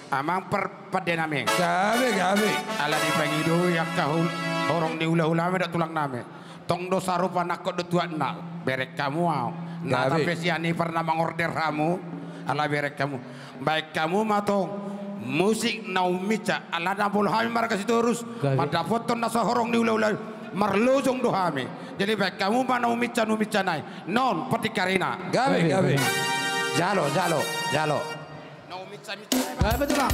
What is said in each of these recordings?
Amang perpadename. Gabe. Ala di pangido yak kahul orang di ulah-ulah dak tulang name. Tong do sarupa nakot do tuan nak. Berek kamu au. Nah tapi siani pernah mengorder kamu. Ala berek kamu. Baik kamu matong musik naumica ala nabul hami marga sitorus. Pada foto nasa horong di ulah-ulah marlojong do hami. Jadi baik kamu ma naumica nai. Non pati karina. Gabe. Jalo. Naumica. Betul lah.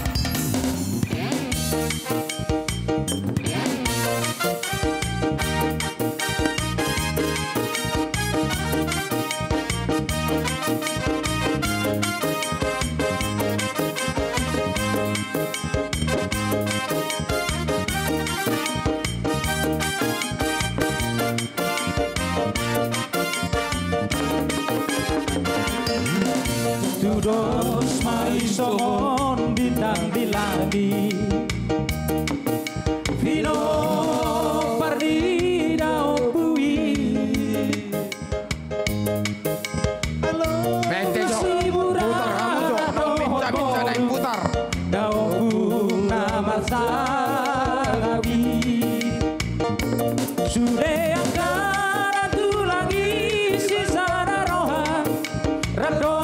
Tudos maisongon bintang di langit Vino pardida opui Putar Daun nama sangawi Sudah angkara tu lagi sisa rohan Rado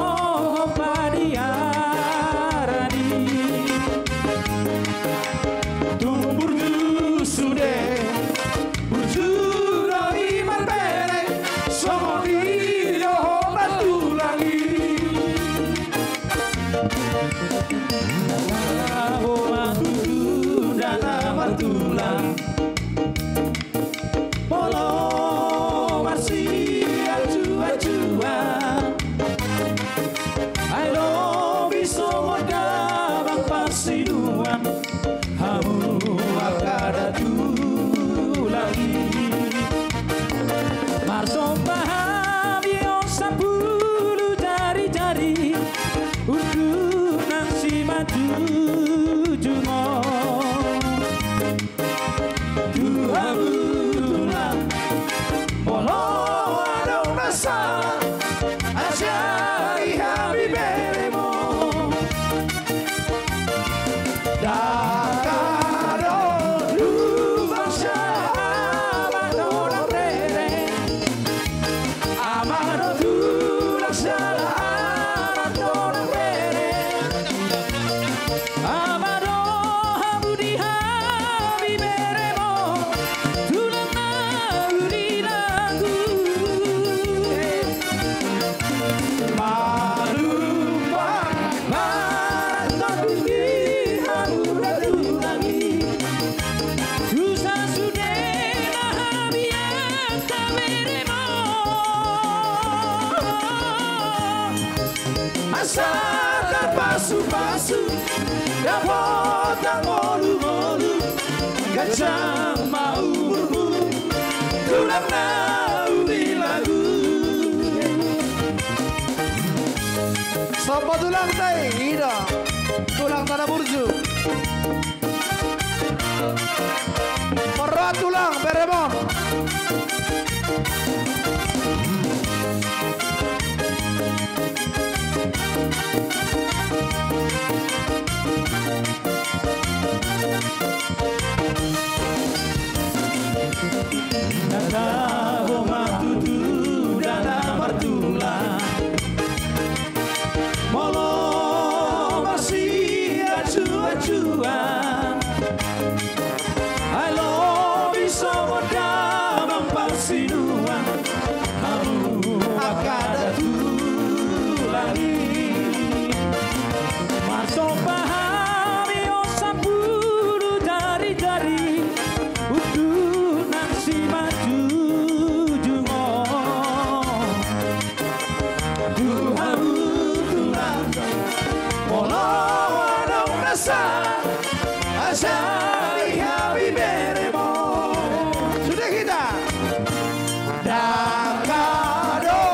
Pasu-pasu dapat molu-molu Gajah mau berburu Tulang naudi lagu Sapa tulang tay ida tulang tanah burju Perot tulang beremon Nagabo matutu dana martula Molo masih acuan I love you so much mampansinuan Kamu akan datang lagi Masuk pahami osapuru jari-jari Untuk nasi maju jungo Tuhan tulang Walau ada rasa Asai habi beremo sudah kita Dakado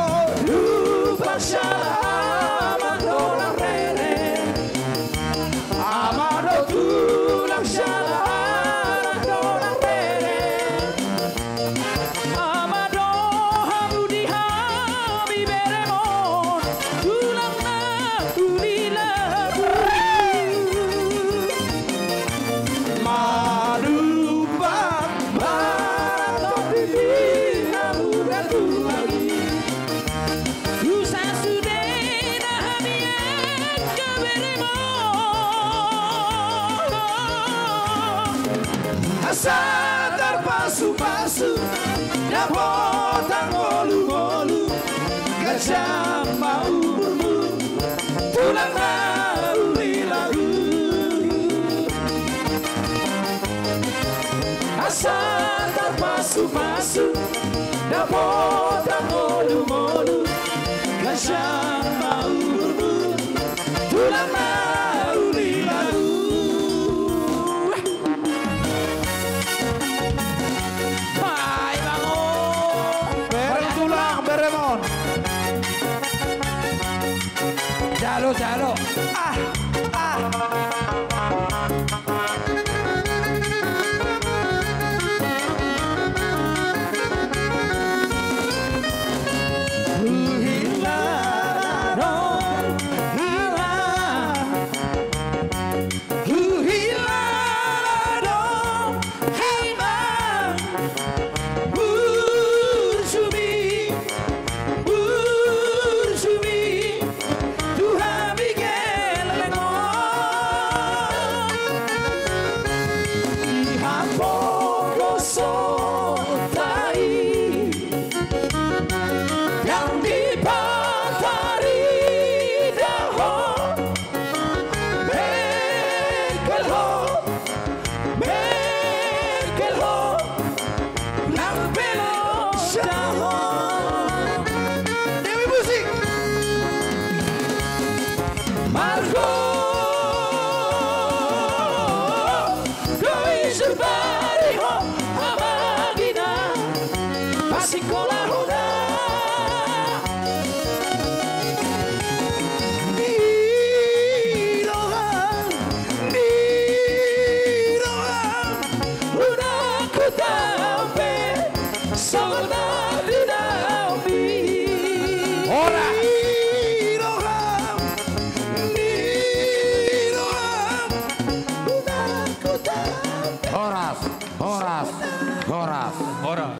lupa salah Amador rere Amado tulang salah Amador rere Amado hamudi habi beremo Tulang na uli lagu Asal terpasu-pasu dapotang molu-molu gajah mau bermu tulang lauli lagu asal terpasu-pasu dapotang molu-molu gajah mau bermu tulang lauli lagu. Hai bangun Berem tulang, beremon. Jalo, jalo. Ah.